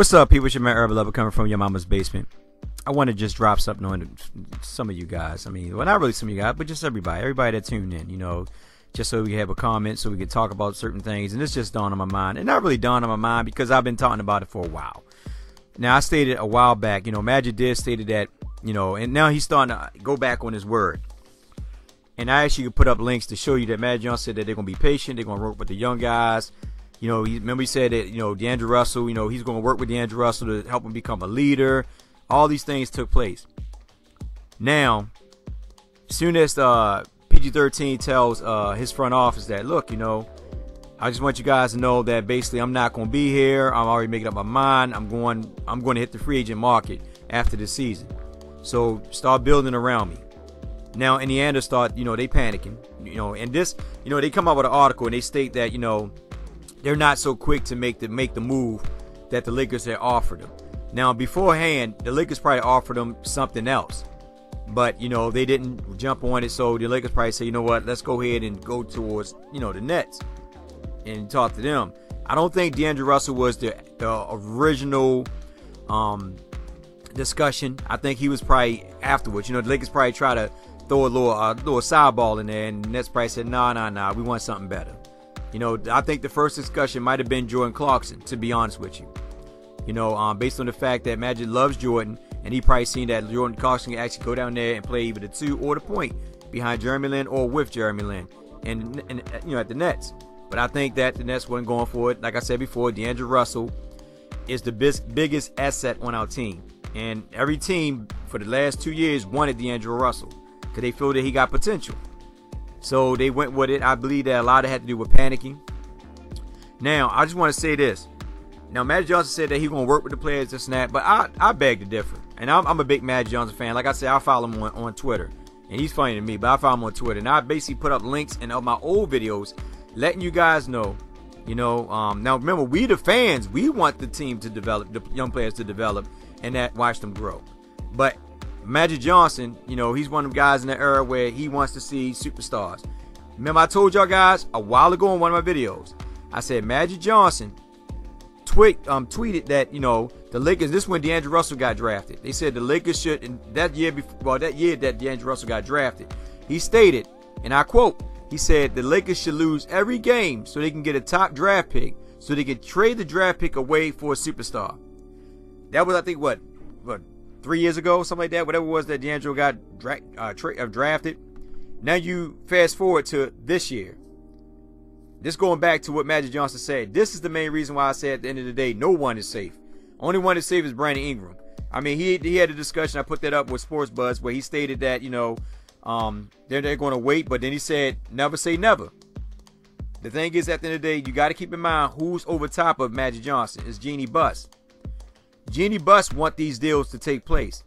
What's up, people? It's your man Urban Lover coming from your mama's basement. I want to just drop something on some of you guys. I mean, well, not really some of you guys, but just everybody that tuned in, you know, just so we have a comment, so we can talk about certain things. And it's just dawned on my mind. And not really dawned on my mind because I've been talking about it for a while. Now, I stated a while back, you know, Magic did stated that, you know, and now he's starting to go back on his word. And I actually could put up links to show you that Magic Johnson said that they're going to be patient, they're going to work with the young guys. You know, remember he said that, you know, DeAndre Russell, you know, he's going to work with DeAndre Russell to help him become a leader. All these things took place. Now, as soon as PG-13 tells his front office that, look, you know, I just want you guys to know that basically I'm not going to be here. I'm already making up my mind. I'm going to hit the free agent market after the season. So start building around me. Now, Indiana start, you know, they panicking, you know, and this, you know, they come up with an article and they state that, you know, they're not so quick to make the move that the Lakers had offered them. Now, beforehand, the Lakers probably offered them something else. But, you know, they didn't jump on it. So the Lakers probably say, you know what, let's go ahead and go towards, you know, the Nets and talk to them. I don't think DeAndre Russell was the original discussion. I think he was probably afterwards. You know, the Lakers probably try to throw a little sideball in there. And the Nets probably said, nah, we want something better. You know, I think the first discussion might have been Jordan Clarkson, to be honest with you. You know, based on the fact that Magic loves Jordan, and he probably seen that Jordan Clarkson can actually go down there and play either the 2 or the point behind Jeremy Lin or with Jeremy Lin, and you know, at the Nets. But I think that the Nets wasn't going for it. Like I said before, DeAndre Russell is the biggest asset on our team, and every team for the last 2 years wanted DeAndre Russell because they feel that he got potential. So they went with it. I believe that a lot of it had to do with panicking. Now, I just want to say this. Now, Magic Johnson said that he's going to work with the players, this and that, but I beg to differ. And I'm a big Magic Johnson fan. Like I said, I follow him on Twitter. And he's funny to me, but I follow him on Twitter. And I basically put up links in all my old videos letting you guys know, you know, now remember, we the fans, we want the team to develop, the young players to develop, and that watch them grow. But Magic Johnson, you know, he's one of them guys in the era where he wants to see superstars. Remember, I told y'all guys a while ago in one of my videos, I said Magic Johnson tweeted that, you know, the Lakers, this is when DeAndre Russell got drafted. They said the Lakers should, in that year before, well, that year that DeAndre Russell got drafted, he stated, and I quote, he said the Lakers should lose every game so they can get a top draft pick, so they can trade the draft pick away for a superstar. That was, I think, what 3 years ago, something like that, whatever it was that DeAndre got drafted. Now you fast forward to this year. This going back to what Magic Johnson said. This is the main reason why I said at the end of the day, no one is safe. Only one is safe is Brandon Ingram. I mean, he had a discussion, I put that up with Sports Buzz, where he stated that, you know, they're going to wait, but then he said, never say never. The thing is, at the end of the day, you got to keep in mind who's over top of Magic Johnson. It's Jeannie Buss. Jeannie Buss want these deals to take place.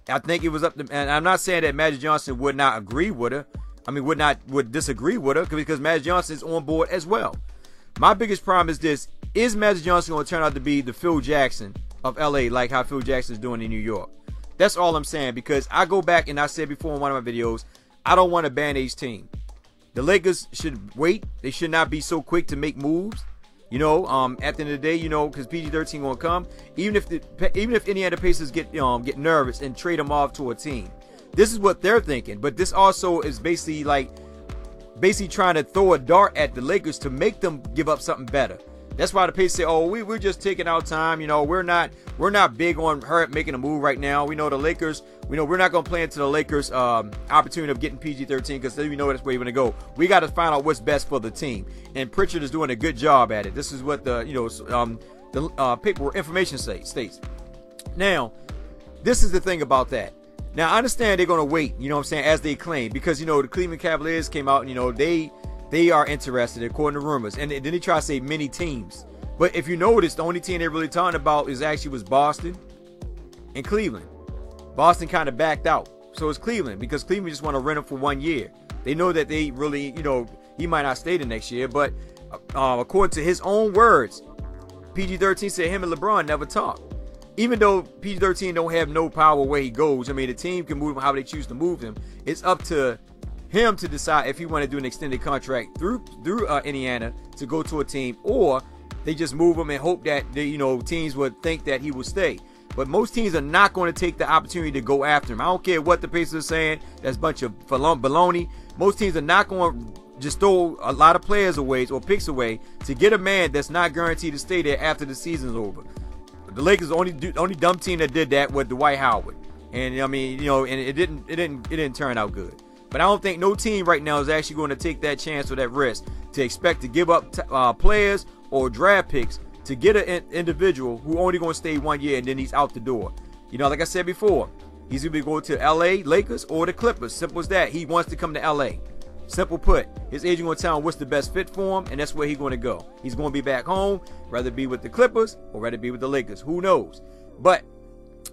I think it was up to, and I'm not saying that Magic Johnson would not agree with her. I mean, would disagree with her, because Magic Johnson is on board as well. My biggest problem is this: is Magic Johnson going to turn out to be the Phil Jackson of LA, like how Phil Jackson is doing in New York? That's all I'm saying, because I go back and I said before in one of my videos, I don't want a band-aid team. The Lakers should wait. They should not be so quick to make moves. You know, at the end of the day, you know, because PG-13 gonna come. Even if Indiana Pacers get nervous and trade them off to a team, this is what they're thinking. But this also is basically trying to throw a dart at the Lakers to make them give up something better. That's why the Pacers say, "Oh, we're just taking our time. You know, we're not big on her making a move right now. We know the Lakers. We know we're not going to play into the Lakers' opportunity of getting PG-13 because we know that's where you're going to go. We got to find out what's best for the team." And Pritchard is doing a good job at it. This is what the paperwork information states. Now, this is the thing about that. Now, I understand they're going to wait. You know what I'm saying, as they claim, because you know the Cleveland Cavaliers came out and you know they are interested according to rumors, and then they try to say many teams. But if you notice, the only team they're really talking about was Boston and Cleveland. Boston kind of backed out, so it's Cleveland, because Cleveland just want to rent him for 1 year. They know that they really, you know, he might not stay the next year, but according to his own words, PG-13 said him and LeBron never talked. Even though PG-13 don't have no power where he goes, I mean, the team can move him how they choose to move him. It's up to him to decide if he want to do an extended contract through Indiana to go to a team, or they just move him and hope that teams would think that he will stay. But most teams are not going to take the opportunity to go after him. I don't care what the Pacers are saying. That's a bunch of baloney. Most teams are not going to just throw a lot of players away or picks away to get a man that's not guaranteed to stay there after the season's over. The Lakers, the only dumb team that did that was Dwight Howard, and I mean, and it didn't turn out good. But I don't think no team right now is actually going to take that chance or that risk to expect to give up players or draft picks to get an individual who only going to stay 1 year and then he's out the door. Like I said before, he's going to be going to LA Lakers or the Clippers. Simple as that. He wants to come to LA. Simple put. His agent going to tell him what's the best fit for him, and that's where he's going to go. He's going to be back home, rather be with the Clippers or rather be with the Lakers. Who knows? But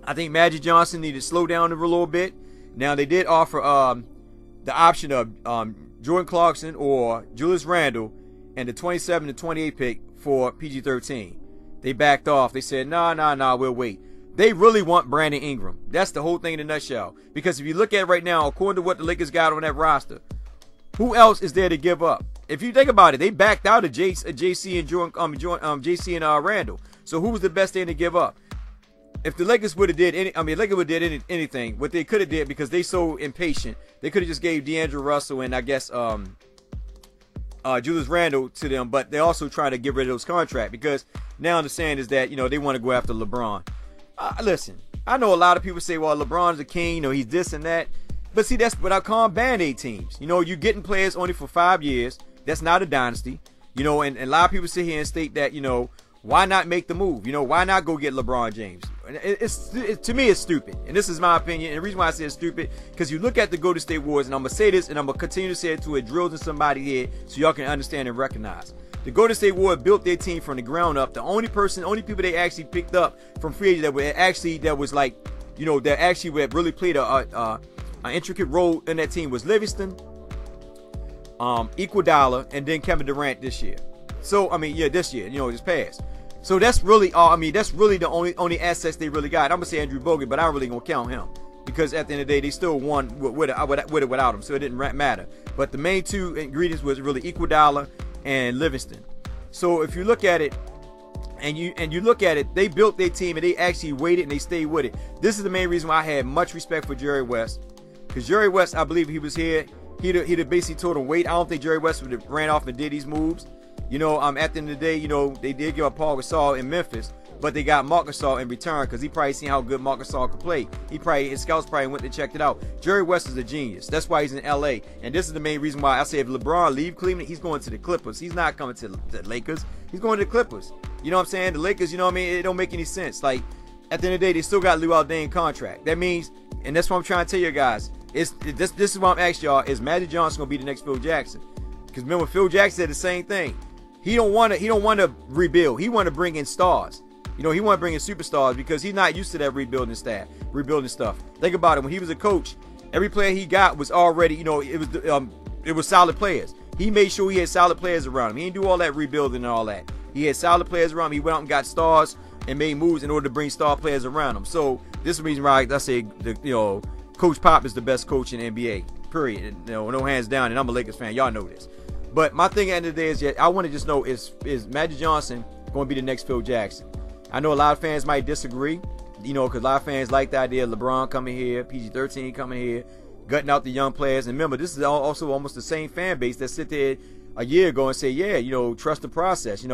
I think Magic Johnson needed to slow down a little bit. Now, they did offer the option of Jordan Clarkson or Julius Randle and the 27 and 28 pick for PG-13. They backed off. They said, nah, we'll wait. They really want Brandon Ingram. That's the whole thing in a nutshell. Because if you look at it right now, according to what the Lakers got on that roster, who else is there to give up? If you think about it, they backed out of JC and JC and Randall. So who was the best thing to give up? If the Lakers would have did anything, what they could have did, because they so impatient, they could have just gave D'Angelo Russell and I guess Julius Randle to them. But they also trying to get rid of those contracts because now the saying is that they want to go after LeBron. Listen, I know a lot of people say, well, LeBron's a king, he's this and that. But see, that's what I call Band-Aid teams. You're getting players only for 5 years. That's not a dynasty. And a lot of people sit here and state that, why not make the move? Why not go get LeBron James? To me, it's stupid. And this is my opinion. And the reason why I say it's stupid, because you look at the Golden State Warriors, and I'm going to say this, and I'm going to continue to say it till it drills in somebody here so y'all can understand and recognize. The Golden State Warriors built their team from the ground up. The only people they actually picked up from free agents that really played an intricate role in that team was Livingston, Iguodala, and then Kevin Durant this year. So this year, this past. So that's really that's really the only assets they really got. I'm gonna say Andrew Bogut, but I'm really gonna count him because at the end of the day, they still won with it without him, so it didn't matter. But the main two ingredients was really Iguodala and Livingston. So if you look at it, and you look at it, they built their team and they actually waited and they stayed with it. This is the main reason why I had much respect for Jerry West. Because Jerry West, I believe he was here, he'd have basically told him wait. I don't think Jerry West would have ran off and did these moves. At the end of the day, they did give up Paul Gasol in Memphis, but they got Marc Gasol in return because he probably seen how good Marc Gasol could play. His scouts probably went and checked it out. Jerry West is a genius. That's why he's in LA. And this is the main reason why I say if LeBron leave Cleveland, he's going to the Clippers. He's not coming to the Lakers. He's going to the Clippers. You know what I'm saying? The Lakers, it don't make any sense. Like, at the end of the day, they still got Lou Aldain contract. That means, and that's what I'm trying to tell you guys, this is what I'm asking y'all, is Magic Johnson going to be the next Phil Jackson? Because remember, Phil Jackson said the same thing. He don't want to rebuild. He want to bring in stars. He want to bring in superstars because he's not used to that rebuilding stuff. Think about it. When he was a coach, every player he got was already, it was solid players. He made sure he had solid players around him. He didn't do all that rebuilding and all that. He had solid players around him. He went out and got stars and made moves in order to bring star players around him. So this is the reason why I say Coach Pop is the best coach in the NBA. Period. No hands down. And I'm a Lakers fan. Y'all know this. But my thing at the end of the day is, I want to just know, is Magic Johnson going to be the next Phil Jackson? I know a lot of fans might disagree, because a lot of fans like the idea of LeBron coming here, PG-13 coming here, gutting out the young players. And remember, this is also almost the same fan base that sit there a year ago and say, yeah, trust the process,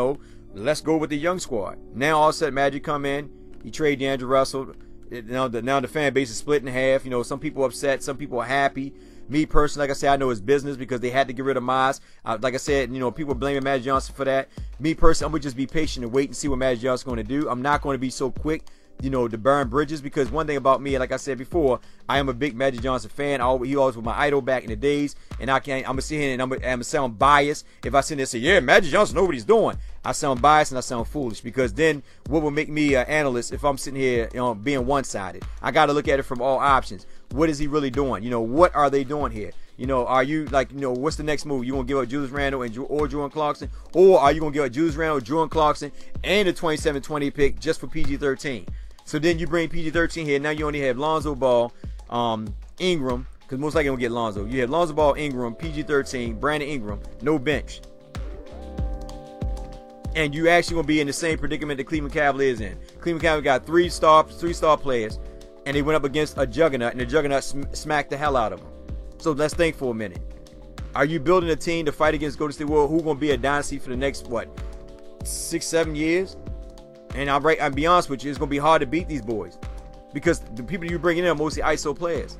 let's go with the young squad. Now all of a sudden Magic come in, he trade D'Angelo Russell. Now the fan base is split in half. Some people upset, some people are happy. Me personally, like I said, I know it's business because they had to get rid of Miles. Like I said, people blaming Magic Johnson for that. Me personally, I'm going to just be patient and wait and see what Magic Johnson's going to do. I'm not going to be so quick, to burn bridges, because one thing about me, like I said before, I am a big Magic Johnson fan. He always was my idol back in the days, and I'm going to sit here and I'm going to sound biased if I sit there and say, yeah, Magic Johnson know what he's doing. I sound biased and I sound foolish, because then what will make me an analyst if I'm sitting here being one-sided? I got to look at it from all options. What is he really doing? What are they doing here? Are you what's the next move? You want to give up Julius Randle or Jordan Clarkson? Or are you going to give up Julius Randle, Jordan Clarkson, and the 27-20 pick just for PG-13? So then you bring PG-13 here. Now you only have Lonzo Ball, Ingram, because most likely going to get Lonzo. You have Lonzo Ball, Ingram, PG-13, Brandon Ingram, no bench. and you actually gonna be in the same predicament the Cleveland Cavaliers in. Cleveland Cavaliers got three star players, and they went up against a juggernaut, and the juggernaut smacked the hell out of them. So let's think for a minute. Are you building a team to fight against Golden State Warriors, who's gonna be a dynasty for the next 6-7 years? And I'll be honest with you, it's gonna be hard to beat these boys because the people you bringing in are mostly ISO players.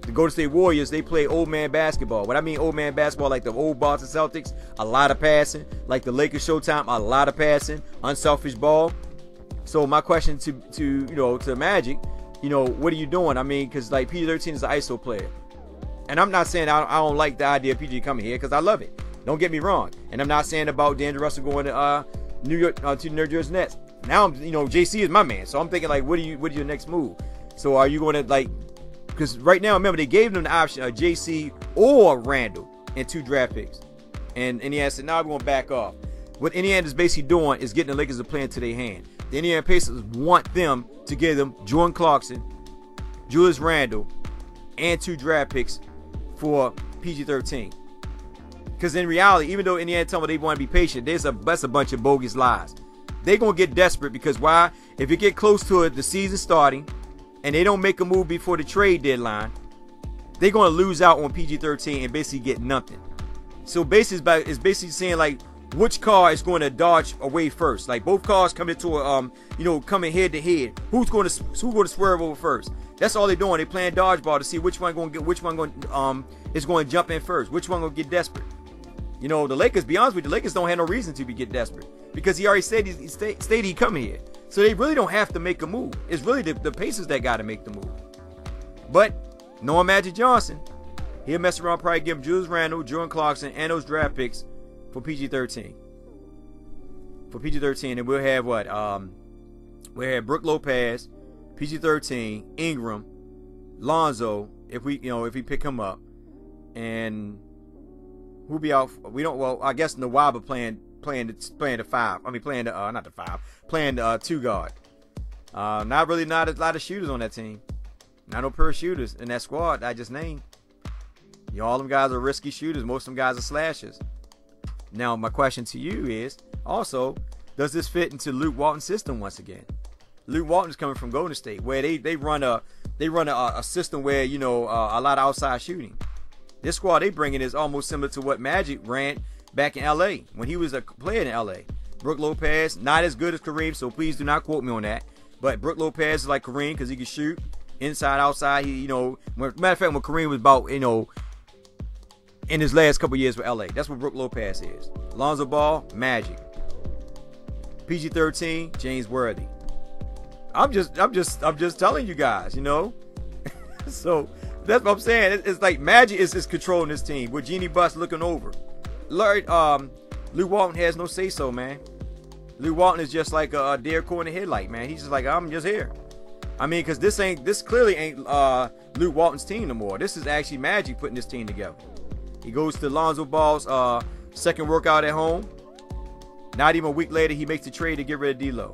The Golden State Warriors, they play old man basketball. What I mean old man basketball, like the old Boston Celtics, a lot of passing. Like the Lakers Showtime, a lot of passing, unselfish ball. So my question to Magic, what are you doing? I mean, because like PG-13 is an ISO player, and I'm not saying I don't like the idea of PG coming here because I love it. Don't get me wrong. And I'm not saying about D'Angelo Russell going to New York to the New Jersey Nets. Now JC is my man, so I'm thinking like, what is your next move? So are you going to because right now, remember, they gave them the option of JC or Randall and 2 draft picks. And Indiana said, now we're going to back off. What Indiana is basically doing is getting the Lakers to play into their hand. The Indiana Pacers want them to give them Jordan Clarkson, Julius Randle, and 2 draft picks for PG-13. Because in reality, even though Indiana told me they want to be patient, that's a bunch of bogus lies. They're going to get desperate because why? If you get close to it, the season starting, and they don't make a move before the trade deadline, they're going to lose out on PG-13 and basically get nothing. So basically, it's basically saying like which car is going to dodge away first. Like both cars coming to coming head to head. Who's going to swerve over first? That's all they're doing. They're playing dodgeball to see which one is going to jump in first. Which one going to get desperate? The Lakers. Be honest with you, the Lakers don't have no reason to get desperate because he already said he'd come here. So they really don't have to make a move. It's really the Pacers that got to make the move. But knowing Magic Johnson, he'll mess around, probably give him Julius Randle, Jordan Clarkson, and those draft picks for PG-13. For PG-13, and we'll have what? We'll have Brook Lopez, PG-13, Ingram, Lonzo, if we pick him up, and who'll be out? We don't. Well, I guess Nawaba playing the 5. I mean, playing the not the 5, playing the 2 guard. Not a lot of shooters on that team. Not no pure shooters in that squad I just named. All them guys are risky shooters. Most of them guys are slashers. Now, my question to you is also, does this fit into Luke Walton's system once again? Luke Walton is coming from Golden State, where they run a system where a lot of outside shooting. This squad they bring in is almost similar to what Magic ran back in LA when he was a player in LA. Brook Lopez, not as good as Kareem, so please do not quote me on that. But Brook Lopez is like Kareem because he can shoot inside, outside. Matter of fact, when Kareem was about in his last couple years with LA, that's what Brook Lopez is. Lonzo Ball, Magic. PG-13, James Worthy. I'm just telling you guys, So that's what I'm saying. It's like Magic is controlling this team with Jeannie Buss looking over. Luke Walton has no say so, man. Luke Walton is just like a deer in the headlight, man. He's just like, I'm just here. I mean, because this clearly ain't Luke Walton's team no more. This is actually Magic putting this team together. He goes to Lonzo Ball's second workout at home. Not even a week later, he makes the trade to get rid of D'Lo.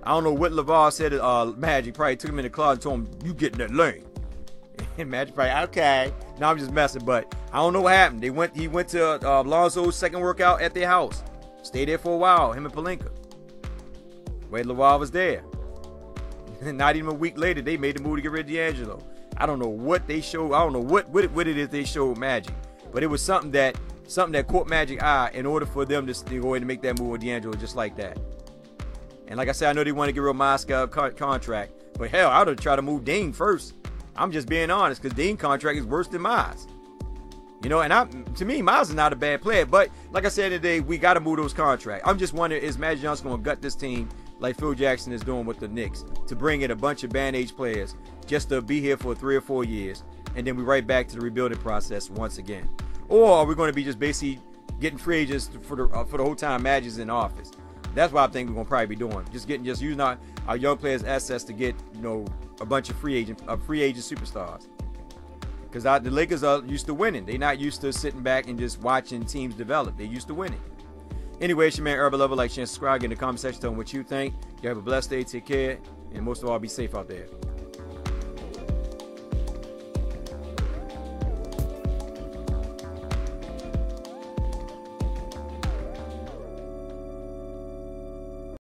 I don't know what LeVar said to Magic. Probably took him in the closet and told him, you get in that lane. And Magic probably, okay. No, I'm just messing, but I don't know what happened. He went to Lonzo's second workout at their house. Stayed there for a while, him and Pelinka. Wade LeVar was there. Not even a week later, they made the move to get rid of D'Angelo. I don't know what they showed. I don't know what it is they showed Magic. But it was something that caught Magic eye in order for them to go ahead and make that move with D'Angelo just like that. And like I said, I know they want to get rid of Moscow contract. But hell, I would have tried to move Dean first. I'm just being honest, because Dean's contract is worse than Miles. And to me, Miles is not a bad player. But like I said today, we got to move those contracts. I'm just wondering, is Magic Johnson going to gut this team like Phil Jackson is doing with the Knicks to bring in a bunch of band-age players just to be here for 3 or 4 years, and then we right back to the rebuilding process once again? Or are we going to be just basically getting free agents for the whole time Magic's in office? That's what I think we're going to probably be doing. Just using our young players' assets to get a bunch of free agent superstars. Because the Lakers are used to winning. They're not used to sitting back and just watching teams develop. They're used to winning. Anyway, it's your man Urban Lover. Like, share, subscribe, get in the comment section, tell them what you think. You have a blessed day. Take care. And most of all, be safe out there.